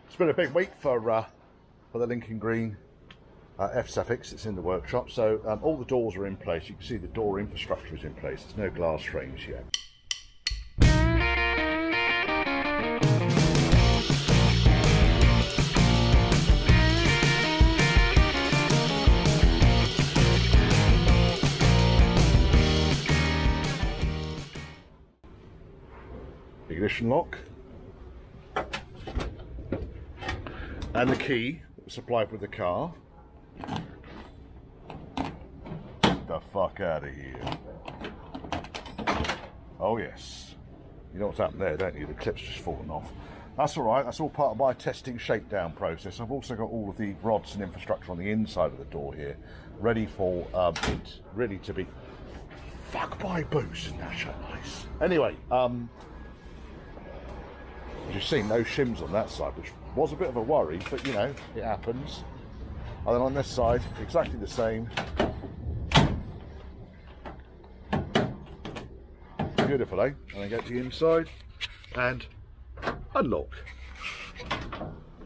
It's been a big week for the Lincoln Green a-suffix. It's in the workshop, so all the doors are in place. You can see the door infrastructure is in place. There's no glass frames yet. Ignition lock and the key that was supplied with the car. Get the fuck out of here. Oh yes, you know what's happened there, don't you? The clip's just fallen off. That's all right, that's all part of my testing shakedown process. I've also got all of the rods and infrastructure on the inside of the door here ready for it really to be fuck my boots. Isn't that so nice? Anyway, as you've seen, no shims on that side, which was a bit of a worry, but you know, it happens. And then on this side, exactly the same. Beautiful, eh? And then get to the inside and unlock.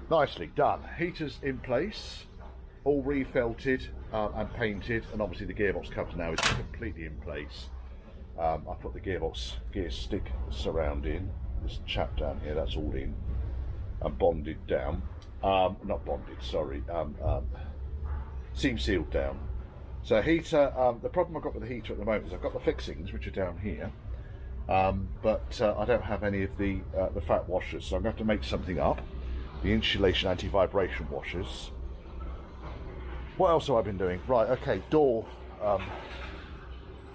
Nicely done. Heaters in place, all refelted and painted, and obviously the gearbox cover now is completely in place. I put the gearbox gear stick surround in. This chap down here, that's all in and bonded down. Not bonded, sorry. Seam sealed down. So heater, the problem I've got with the heater at the moment is I've got the fixings which are down here, but I don't have any of the fat washers, so I'm going to have to make something up. The insulation anti-vibration washers. What else have I been doing? Right, okay, door.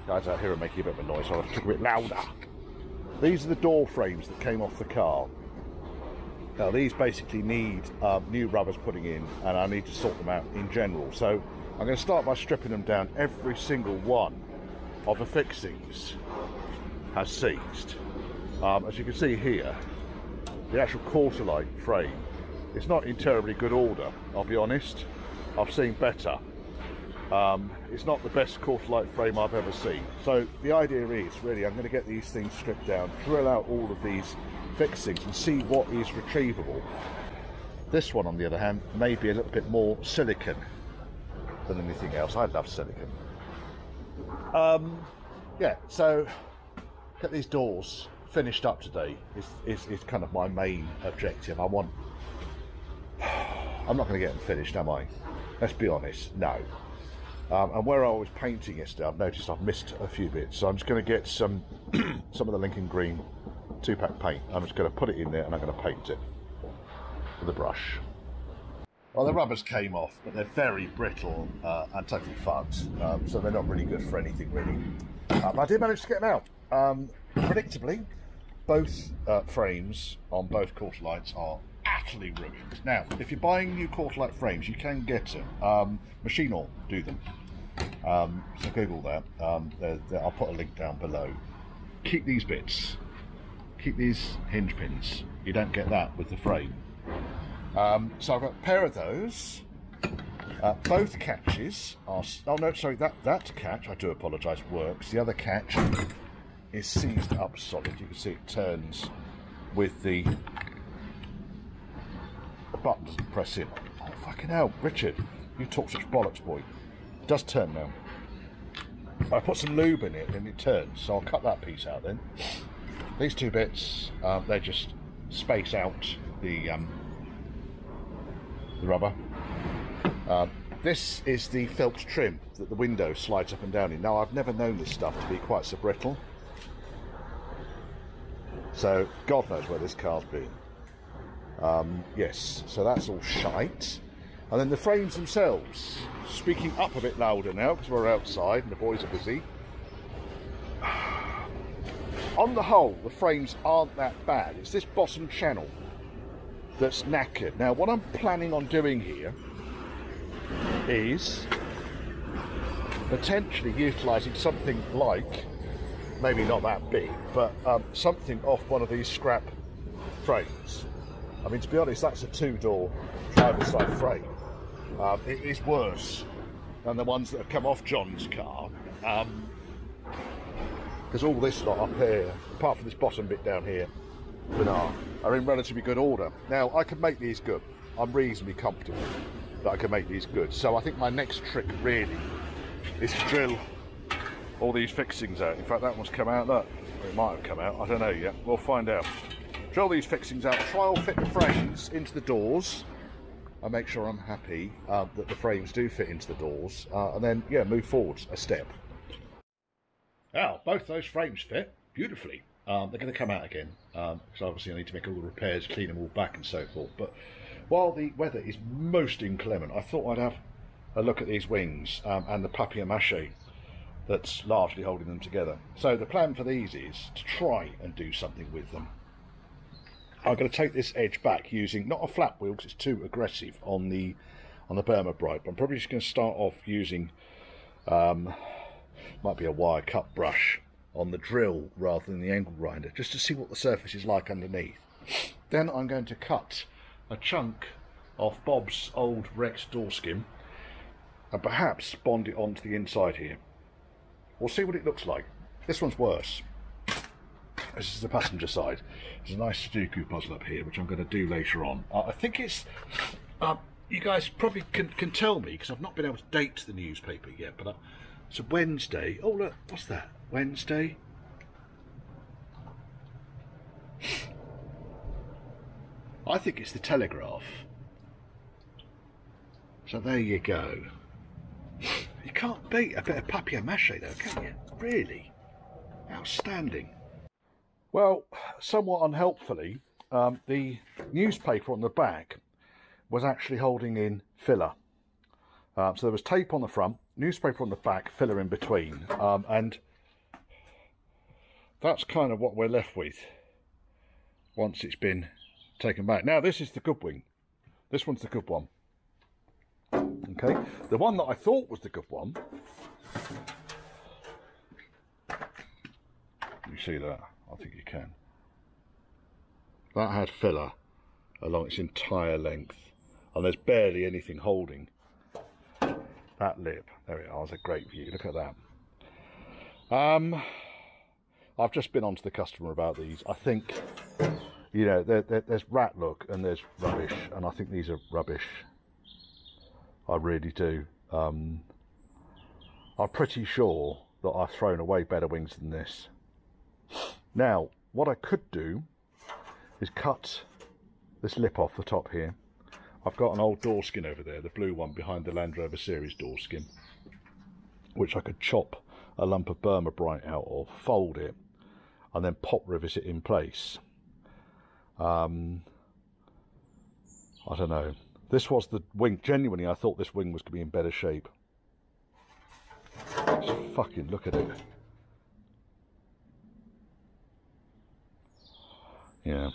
Guys out here are making a bit of a noise, so I'll have to talk a bit louder. These are the door frames that came off the car. Now these basically need new rubbers putting in, and I need to sort them out in general. So I'm going to start by stripping them down. Every single one of the fixings has seized. As you can see here, the actual quarter light frame, it's not in terribly good order, I'll be honest. I've seen better. It's not the best quarter light frame I've ever seen. So the idea is really I'm going to get these things stripped down, drill out all of these fixings and see what is retrievable. This one on the other hand may be a little bit more silicon than anything else. I love silicon. Yeah, so get these doors finished up today is kind of my main objective. I'm not going to get them finished, am I? Let's be honest, no. And where I was painting yesterday, I've noticed I've missed a few bits, so I'm just going to get some of the Lincoln Green 2-pack paint. I'm just going to put it in there and I'm going to paint it with a brush. Well, the rubbers came off, but they're very brittle and totally fucked, so they're not really good for anything really. But I did manage to get them out. Predictably, both frames on both quarter lights are utterly ruined. Now, if you're buying new quarter light frames, you can get them. Machine All do them. So Google that. I'll put a link down below. Keep these bits. Keep these hinge pins. You don't get that with the frame. So I've got a pair of those. Both catches are... Oh no, sorry, that catch, I do apologise, works. The other catch is seized up solid. You can see it turns with the button doesn't press in. Oh fucking hell, Richard, you talk such bollocks, boy. It does turn now. I put some lube in it and it turns, so I'll cut that piece out then. These two bits, they just space out the rubber. This is the felt trim that the window slides up and down in. Now I've never known this stuff to be quite so brittle, so God knows where this car's been. Yes, so that's all shite. And then the frames themselves, speaking up a bit louder now because we're outside and the boys are busy. On the whole, the frames aren't that bad. It's this bottom channel that's knackered. Now what I'm planning on doing here is potentially utilising something like, maybe not that big, but something off one of these scrap frames. I mean, to be honest, that's a 2-door driver's side frame. It is worse than the ones that have come off John's car, because all this lot up here, apart from this bottom bit down here, banana. are in relatively good order. Now, I can make these good. I'm reasonably comfortable that I can make these good. So I think my next trick really is to drill all these fixings out. In fact, that one's come out, look. It might have come out, I don't know yet. We'll find out. Drill these fixings out, trial fit the frames into the doors. I make sure I'm happy that the frames do fit into the doors, and then, yeah, move forwards a step. Now, both those frames fit beautifully. They're going to come out again, because obviously I need to make all the repairs, clean them all back and so forth. But while the weather is most inclement, I thought I'd have a look at these wings and the papier-mâché that's largely holding them together. So the plan for these is to try and do something with them. I'm going to take this edge back using not a flat wheel because it's too aggressive on the Burma Bright, but I'm probably just going to start off using might be a wire cut brush on the drill rather than the angle grinder, just to see what the surface is like underneath. Then I'm going to cut a chunk of Bob's old wrecked door skin and perhaps bond it onto the inside here. We'll see what it looks like. This one's worse. This is the passenger side. There's a nice Sudoku puzzle up here, which I'm going to do later on. I think it's... you guys probably can tell me, because I've not been able to date the newspaper yet, but it's a Wednesday. Oh, look, what's that? Wednesday? I think it's the Telegraph. So there you go. You can't beat a bit of papier-mâché though, can you? Really? Outstanding. Well, somewhat unhelpfully, the newspaper on the back was actually holding in filler. So there was tape on the front, newspaper on the back, filler in between, and that's kind of what we're left with once it's been taken back. Now this is the good wing. This one's the good one. Okay, the one that I thought was the good one, you see that? I think you can. That had filler along its entire length, and there's barely anything holding that lip. There it is, a great view. Look at that. I've just been on to the customer about these. I think, you know, there's rat look and there's rubbish, and I think these are rubbish. I really do. I'm pretty sure that I've thrown away better wings than this. Now, what I could do is cut this lip off the top here. I've got an old door skin over there, the blue one behind the Land Rover series door skin, which I could chop a lump of Burma Bright out of, fold it, and then pop rivet it in place. I don't know. This was the wing. Genuinely, I thought this wing was going to be in better shape. Just fucking look at it. Yeah.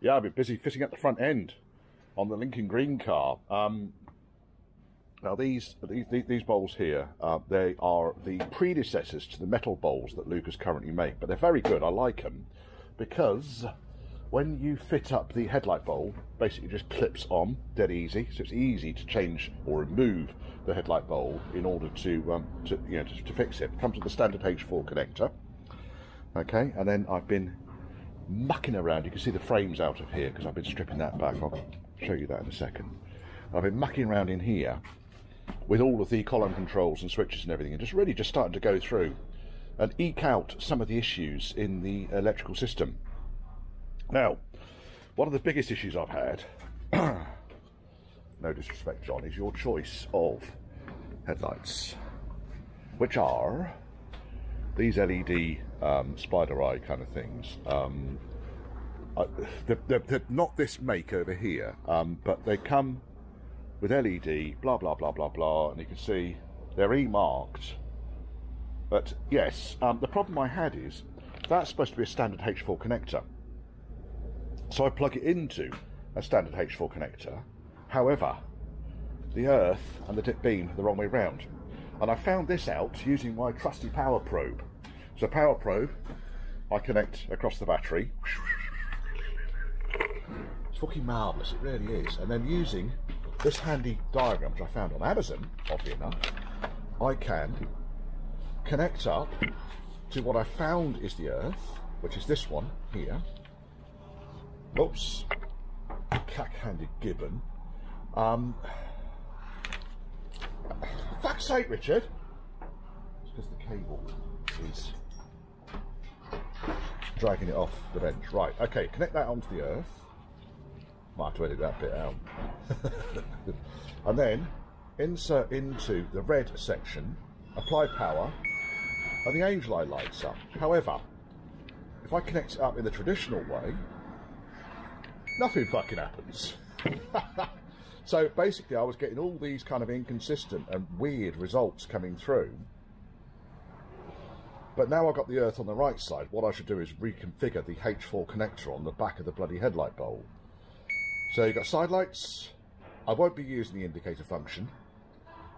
Yeah, I've been busy fitting up the front end on the Lincoln Green car. Now these bowls here, they are the predecessors to the metal bowls that Lucas currently make, but they're very good. I like them because when you fit up the headlight bowl, basically just clips on, dead easy. So it's easy to change or remove the headlight bowl in order to fix it. It comes with the standard H4 connector. Okay, and then I've been mucking around. You can see the frames out of here because I've been stripping that back. I'll show you that in a second. I've been mucking around in here with all of the column controls and switches and everything, and just starting to go through and eke out some of the issues in the electrical system. Now, one of the biggest issues I've had, no disrespect, John, is your choice of headlights, which are these LED spider eye kind of things. They're not this make over here, but they come with LED, blah, blah, blah, blah, blah, and you can see they're E-marked. But yes, the problem I had is that's supposed to be a standard H4 connector. So I plug it into a standard H4 connector. However, the earth and the dip beam are the wrong way round. And I found this out using my trusty power probe. So power probe, I connect across the battery. It's fucking marvellous, it really is. And then using this handy diagram, which I found on Amazon, oddly enough, I can connect up to what I found is the earth, which is this one here. Oops, cack-handed gibbon. Fuck's sake, Richard. It's because the cable is dragging it off the bench. Right, okay, connect that onto the earth. Might have to edit that bit out. And then insert into the red section, apply power, and the angel eye lights up. However, if I connect it up in the traditional way, nothing fucking happens. So basically I was getting all these kind of inconsistent and weird results coming through. But now I've got the earth on the right side, what I should do is reconfigure the H4 connector on the back of the bloody headlight bowl. So you've got side lights. I won't be using the indicator function.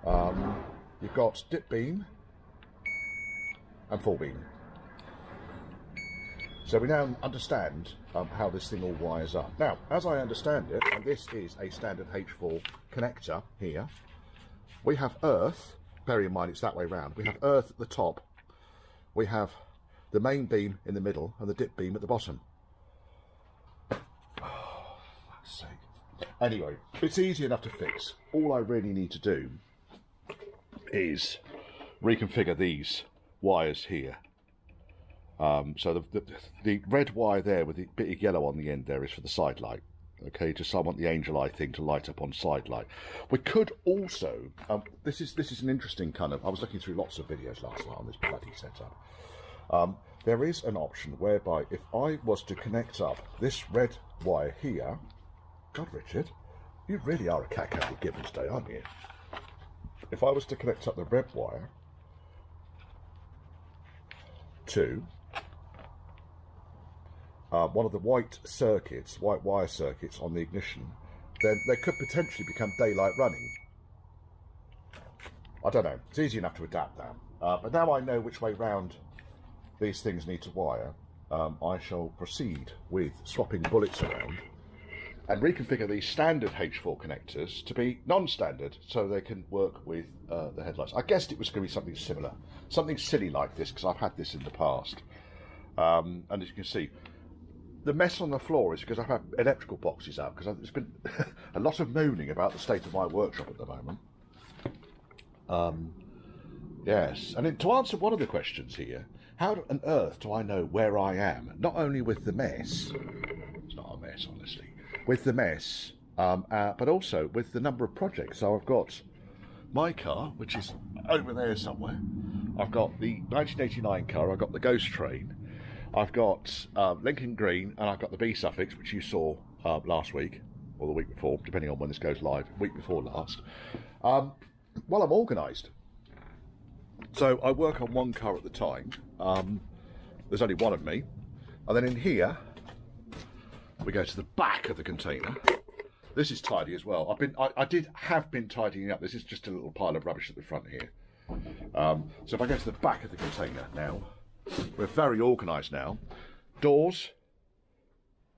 You've got dip beam and full beam. So we now understand how this thing all wires up. Now, as I understand it, and this is a standard H4 connector here, we have earth, bear in mind it's that way round, we have earth at the top, we have the main beam in the middle, and the dip beam at the bottom. Oh, fuck's sake. Anyway, it's easy enough to fix. All I really need to do is reconfigure these wires here. So the red wire there with the bit of yellow on the end there is for the side light. Okay, just so I want the angel eye thing to light up on side light. We could also, this is an interesting kind of, I was looking through lots of videos last night on this bloody setup. There is an option whereby if I was to connect up this red wire here, God Richard, you really are a cat-handed gibbon today, aren't you? If I was to connect up the red wire to one of the white wire circuits on the ignition, then they could potentially become daylight running. I don't know, it's easy enough to adapt that. But now I know which way round these things need to wire, I shall proceed with swapping bullets around and reconfigure these standard H4 connectors to be non-standard so they can work with the headlights. I guessed it was going to be something similar, something silly like this, because I've had this in the past. And as you can see, the mess on the floor is because I've had electrical boxes out, because there's been a lot of moaning about the state of my workshop at the moment. Yes, and to answer one of the questions here, how on earth do I know where I am? Not only with the mess, it's not a mess honestly, with the mess, but also with the number of projects. So I've got my car, which is over there somewhere. I've got the 1989 car, I've got the Ghost Train, I've got Lincoln Green, and I've got the B-suffix, which you saw last week, or the week before, depending on when this goes live, week before last. Well, I'm organised. So I work on one car at the time. There's only one of me. And then in here, we go to the back of the container. This is tidy as well. I have been tidying up. This is just a little pile of rubbish at the front here. So if I go to the back of the container now, we're very organised now. Doors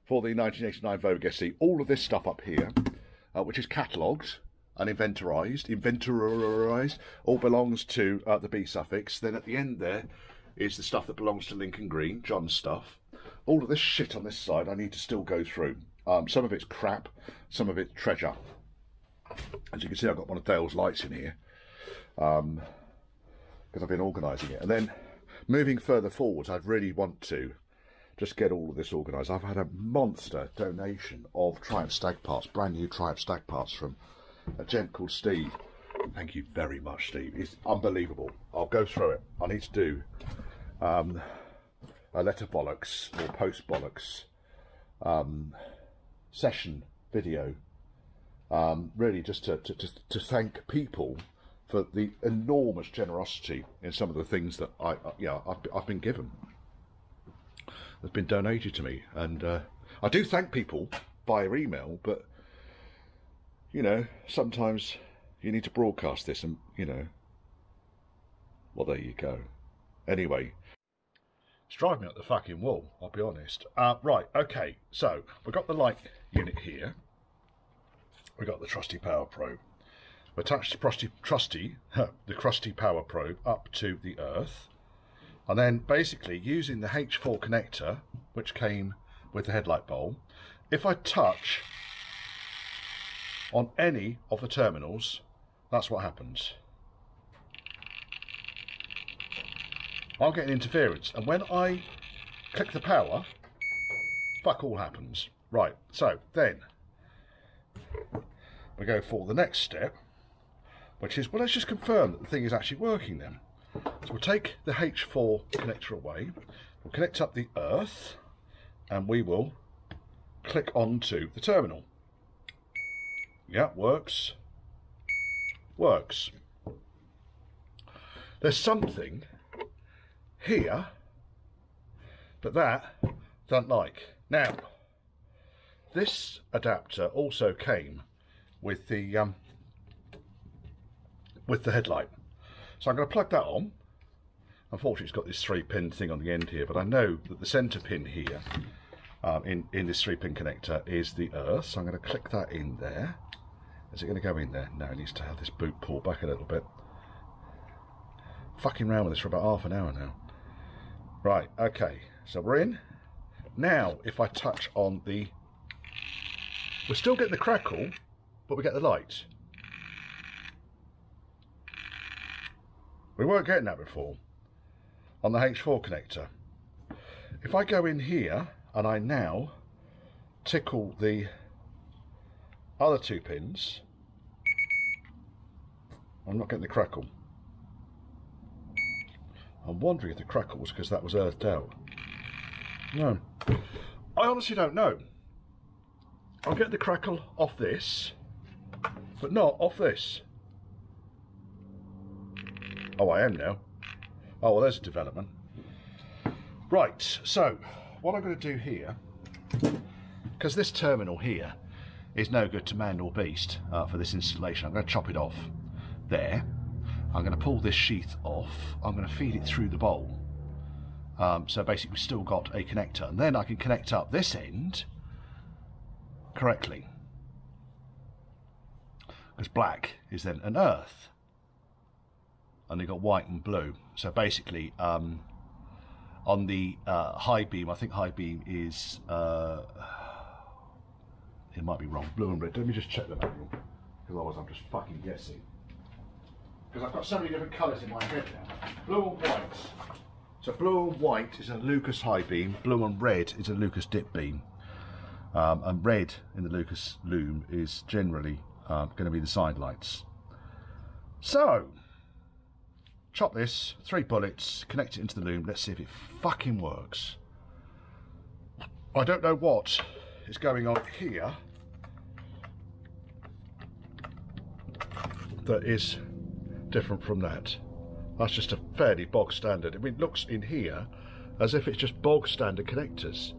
for the 1989 Vogue SE. All of this stuff up here, which is catalogued and inventorised, all belongs to the B-suffix. Then at the end there is the stuff that belongs to Lincoln Green, John's stuff. All of this shit on this side I need to still go through. Some of it's crap, some of it's treasure. As you can see, I've got one of Dale's lights in here, because I've been organising it. And then moving further forwards, I'd really want to just get all of this organised. I've had a monster donation of Triumph stag parts, brand new Triumph stag parts from a gent called Steve. Thank you very much, Steve. It's unbelievable. I'll go through it. I need to do a letter bollocks or post bollocks session video, really just to thank people for the enormous generosity in some of the things that I've been given. That's been donated to me, and I do thank people via email, but you know, sometimes you need to broadcast this, and you know, well, there you go. Anyway, it's driving me up the fucking wall, I'll be honest. Right, okay, so we've got the light unit here. We've got the trusty power probe. We attached the crusty power probe up to the earth. And then basically using the H4 connector, which came with the headlight bowl, if I touch on any of the terminals, that's what happens. I'm getting interference, and when I click the power, fuck all happens. Right, so then we go for the next step, which is, well, let's just confirm that the thing is actually working then. So we'll take the H4 connector away, we'll connect up the earth, and we will click onto the terminal. Yeah, works. Works. There's something here that don't like. Now, this adapter also came with the headlight. So I'm going to plug that on. Unfortunately, it's got this 3-pin thing on the end here, but I know that the centre pin here in this 3-pin connector is the earth. So I'm going to click that in there. Is it going to go in there? No, it needs to have this boot pulled back a little bit. Fucking around with this for about half an hour now. Right, okay, so we're in. Now, if I touch on the... We're still getting the crackle, but we get the light. We weren't getting that before on the H4 connector. If I go in here and I now tickle the other 2 pins, I'm not getting the crackle. I'm wondering if the crackle was because that was earthed out. No, I honestly don't know. I'll get the crackle off this, but not off this. Oh, I am now. Oh, well, there's a development. Right, so what I'm going to do here, because this terminal here is no good to man or beast for this installation, I'm going to chop it off there. I'm going to pull this sheath off. I'm going to feed it through the bowl. So basically we've still got a connector, and then I can connect up this end correctly, because black is then an earth, and you've got white and blue. So basically on the high beam, I think high beam is it might be wrong, blue and red. Let me just check the manual, because otherwise I'm just fucking guessing, because I've got so many different colours in my head now. Blue and white. So blue and white is a Lucas high beam, blue and red is a Lucas dip beam, and red in the Lucas loom is generally going to be the side lights. So, chop this, 3 bullets, connect it into the loom, let's see if it fucking works. I don't know what is going on here that is different from that. That's just a fairly bog standard. I mean, it looks in here as if it's just bog standard connectors.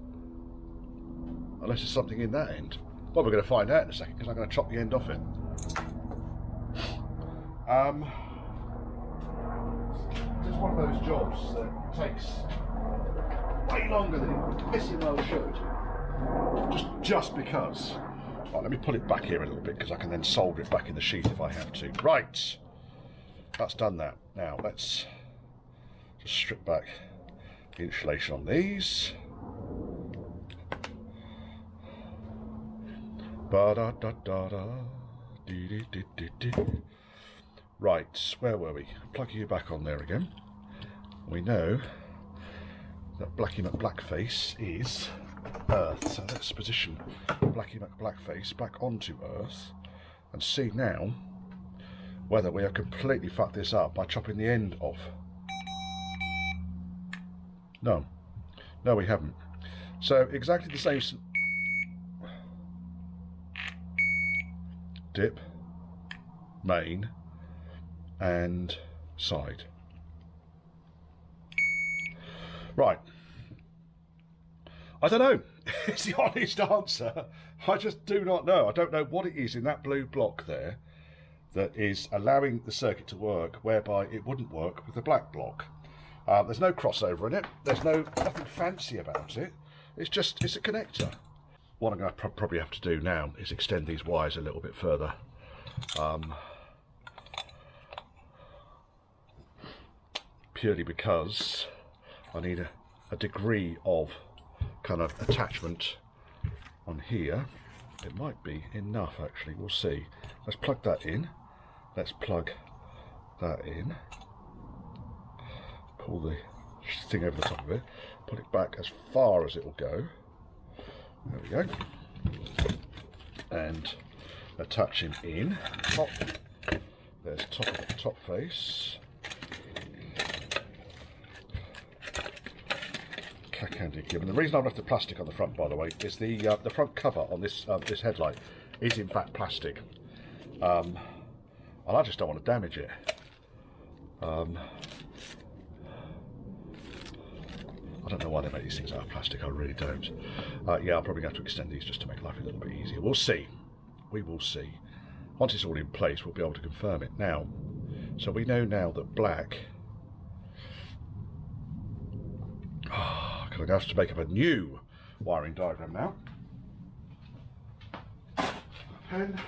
Unless there's something in that end. Well, we're going to find out in a second, because I'm going to chop the end off it. It's one of those jobs that takes way longer than it pissing well should. Just because. Right, let me pull it back here a little bit, because I can then solder it back in the sheath if I have to. Right. That's done that. Now let's just strip back the insulation on these. Right, where were we? Plugging you back on there again. We know that Blackie McBlackface is Earth, so let's position Blackie McBlackface back onto Earth and see now whether we have completely fucked this up by chopping the end off. No, we haven't. So exactly the same dip, main, and side. Right. I don't know. It's the honest answer. I just do not know. I don't know what it is in that blue block there that is allowing the circuit to work, whereby it wouldn't work with the black block. There's no crossover in it. There's nothing fancy about it. It's a connector. What I'm going to probably have to do now is extend these wires a little bit further. Purely because I need a degree of kind of attachment on here. It might be enough actually, we'll see. Let's plug that in. Let's plug that in. Pull the thing over the top of it. Put it back as far as it will go. There we go. And attach him in. Top. There's top of the top face. Candy cube. And the reason I've left the plastic on the front, by the way, is the front cover on this this headlight is in fact plastic, and I just don't want to damage it. I don't know why they make these things out of plastic. I really don't. Yeah, I'll probably have to extend these just to make life a little bit easier. We'll see. We will see. Once it's all in place, we'll be able to confirm it. Now, so we know now that black. I'm going to have to make up a new wiring diagram now. Pen,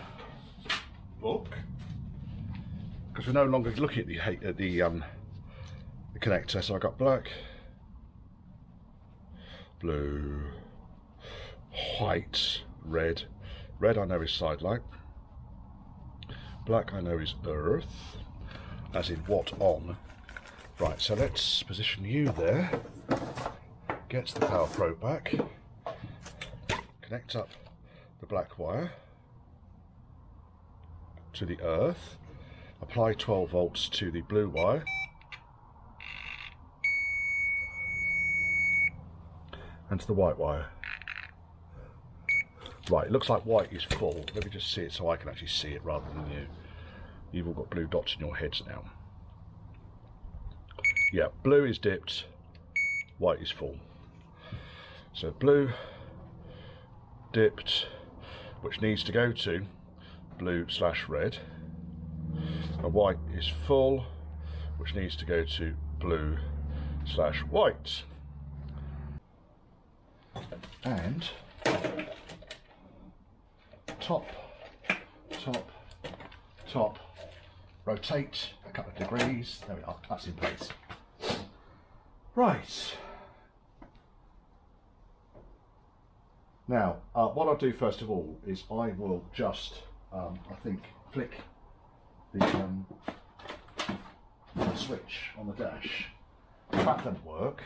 book, because we're no longer looking at the connector. So I got black, blue, white, red. Red I know is side light. Black I know is earth, as in what on. Right, so let's position you there. Gets the power probe back, connect up the black wire to the earth, apply 12 volts to the blue wire, and to the white wire. Right, it looks like white is full. Let me just see it so I can actually see it rather than you. You've all got blue dots in your heads now. Yeah, blue is dipped, white is full. So blue dipped, which needs to go to blue/red, and white is full, which needs to go to blue/white. And top, top, top, rotate a couple of degrees. There we are, that's in place. Right. Now, what I'll do first of all is I will just, I think, flick the switch on the dash. If that doesn't work,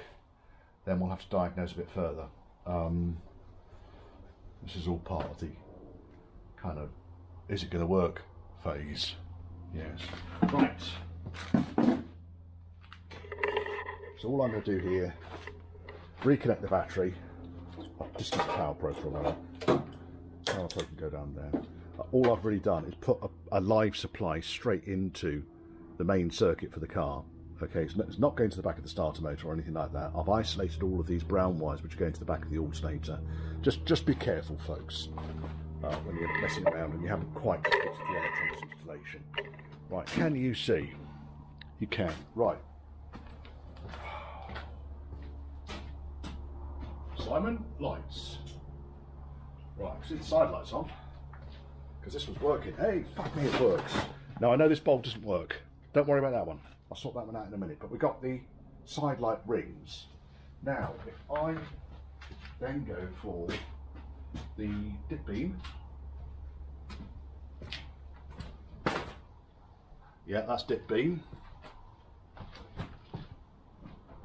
then we'll have to diagnose a bit further. This is all part of the kind of, is it going to work phase? Yes. Right. So all I'm going to do here, reconnect the battery. I'll just get the power probe for a moment. Power probe can go down there. All I've really done is put a live supply straight into the main circuit for the car. Okay, so it's not going to the back of the starter motor or anything like that. I've isolated all of these brown wires which are going to the back of the alternator. Just be careful, folks, when you're messing around and you haven't quite got the electronics installation. Right, can you see? You can. Right. Simon, lights. Right, see the side lights on, because this was working. Hey, fuck me, it works. Now I know this bulb doesn't work. Don't worry about that one. I'll sort that one out in a minute. But we've got the side light rings. Now, if I then go for the dip beam. Yeah, that's dip beam.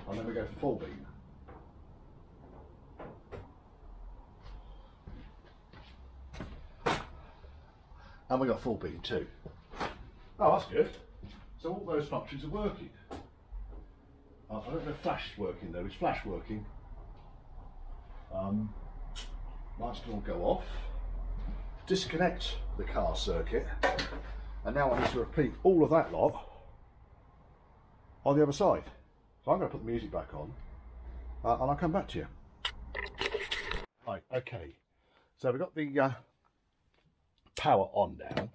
And then we go for full beam. And we got full beam too. Oh, that's good. So all those functions are working. I don't know if flash is working though. Is flash working? Lights can all go off. Disconnect the car circuit. And now I need to repeat all of that lot on the other side. So I'm going to put the music back on and I'll come back to you. Right, okay. So we've got the power on now.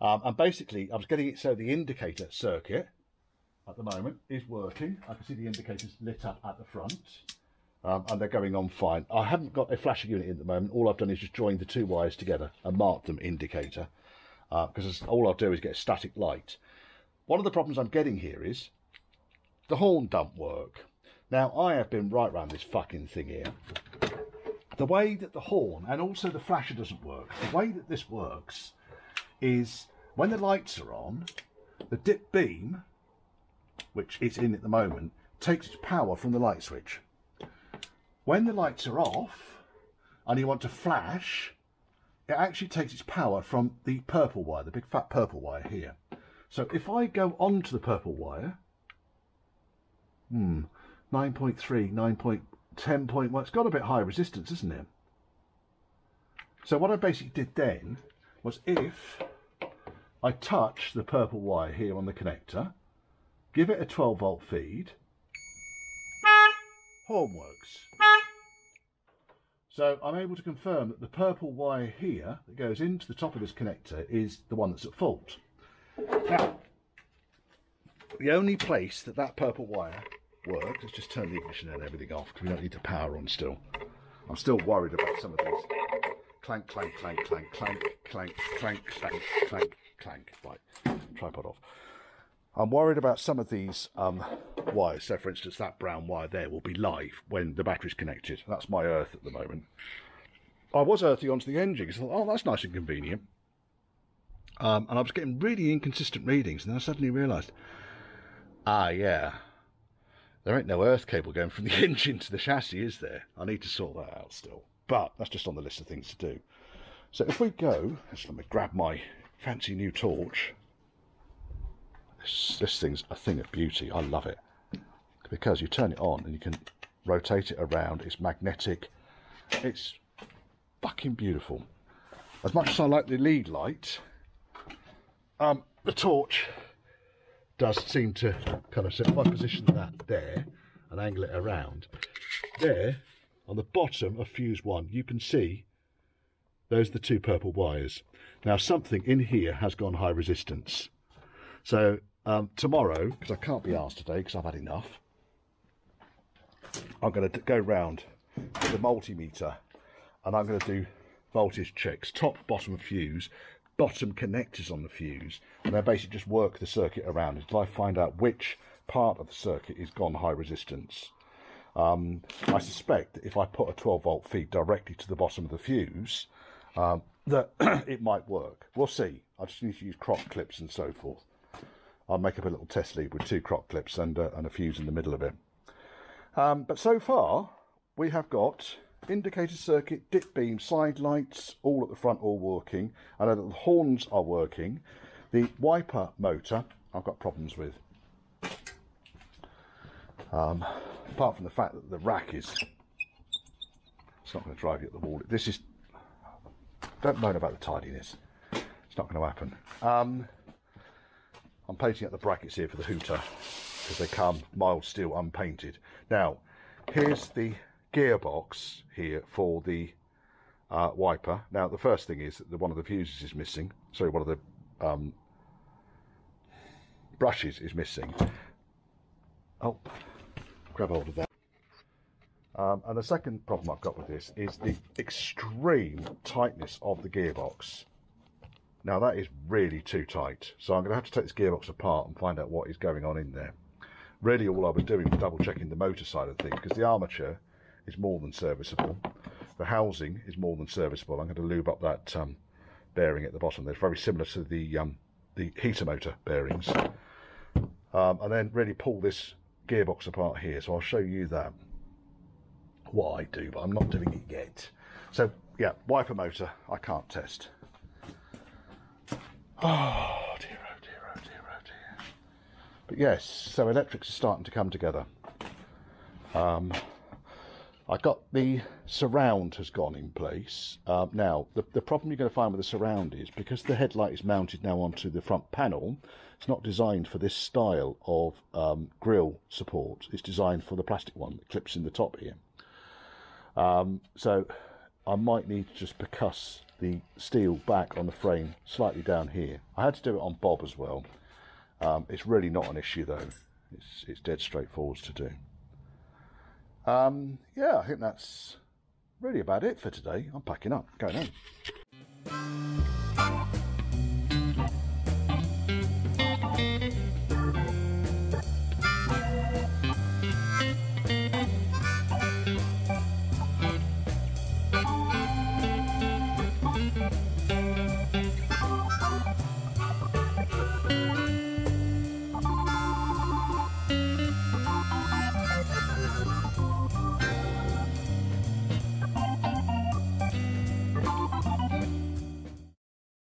And basically I was getting it so the indicator circuit at the moment is working. I can see the indicators lit up at the front and they're going on fine. I haven't got a flasher unit in at the moment. All I've done is just joined the two wires together and marked them indicator because all I'll do is get a static light. One of the problems I'm getting here is the horn don't work. Now, I have been right round this fucking thing here. The way that the horn and also the flasher doesn't work, the way that this works is when the lights are on, the dip beam, which it's in at the moment, takes its power from the light switch. When the lights are off and you want to flash, it actually takes its power from the purple wire, the big fat purple wire here. So if I go onto the purple wire, 9.3, 10.1, it's got a bit high resistance, isn't it? So what I basically did then was, if I touch the purple wire here on the connector, give it a 12 volt feed, horn works. So I'm able to confirm that the purple wire here that goes into the top of this connector is the one that's at fault. Now, the only place that that purple wire works, let's just turn the ignition and everything off because we don't need the power on still. I'm still worried about some of these. Clank, clank, clank, clank, clank, clank, clank, clank, clank, clank. Right, tripod off. I'm worried about some of these wires. So, for instance, that brown wire there will be live when the battery's connected. That's my earth at the moment. I was earthing onto the engine because I thought, oh, that's nice and convenient. And I was getting really inconsistent readings, and then I suddenly realised, yeah, there ain't no earth cable going from the engine to the chassis, is there? I need to sort that out still. But that's just on the list of things to do. So if we go, let me grab my fancy new torch. This thing's a thing of beauty. I love it. Because you turn it on and you can rotate it around. It's magnetic. It's fucking beautiful. As much as I like the lead light, the torch does seem to kind of, so if I position that there and angle it around, there on the bottom of fuse 1, you can see those are the two purple wires. Now something in here has gone high resistance. So tomorrow, because I can't be asked today because I've had enough, I'm going to go round with the multimeter and I'm going to do voltage checks, top, bottom fuse, bottom connectors on the fuse, and then basically just work the circuit around until I find out which part of the circuit is gone high resistance. I suspect that if I put a 12 volt feed directly to the bottom of the fuse, that it might work. We'll see. I just need to use croc clips and so forth. I'll make up a little test lead with 2 croc clips and a fuse in the middle of it. But so far, we have got indicator circuit, dip beam, side lights, all at the front, all working. I know that the horns are working. The wiper motor, I've got problems with. Apart from the fact that the rack is, it's not going to drive you up the wall. This is, don't moan about the tidiness. It's not going to happen. I'm painting up the brackets here for the hooter because they come mild steel unpainted. Now, here's the gearbox here for the wiper. Now, the first thing is that one of the fuses is missing. Sorry, one of the brushes is missing. Oh, grab hold of that. And the second problem I've got with this is the extreme tightness of the gearbox. Now, that is really too tight. So I'm going to have to take this gearbox apart and find out what is going on in there. Really, all I was doing was double checking the motor side of things, because the armature is more than serviceable. The housing is more than serviceable. I'm going to lube up that bearing at the bottom. They're very similar to the heater motor bearings. And then really pull this gearbox apart here. So I'll show you that, what I do, but I'm not doing it yet. So yeah, wiper motor, I can't test. Oh dear, oh dear, oh dear, oh dear. But yes, so electrics are starting to come together. I got the surround has gone in place. Now, the problem you're going to find with the surround is, because the headlight is mounted now onto the front panel, it's not designed for this style of grille support. It's designed for the plastic one that clips in the top here. So I might need to just percuss the steel back on the frame slightly down here. I had to do it on bob as well. It's really not an issue though. It's dead straightforward to do. Yeah, I think that's really about it for today. I'm packing up, going home.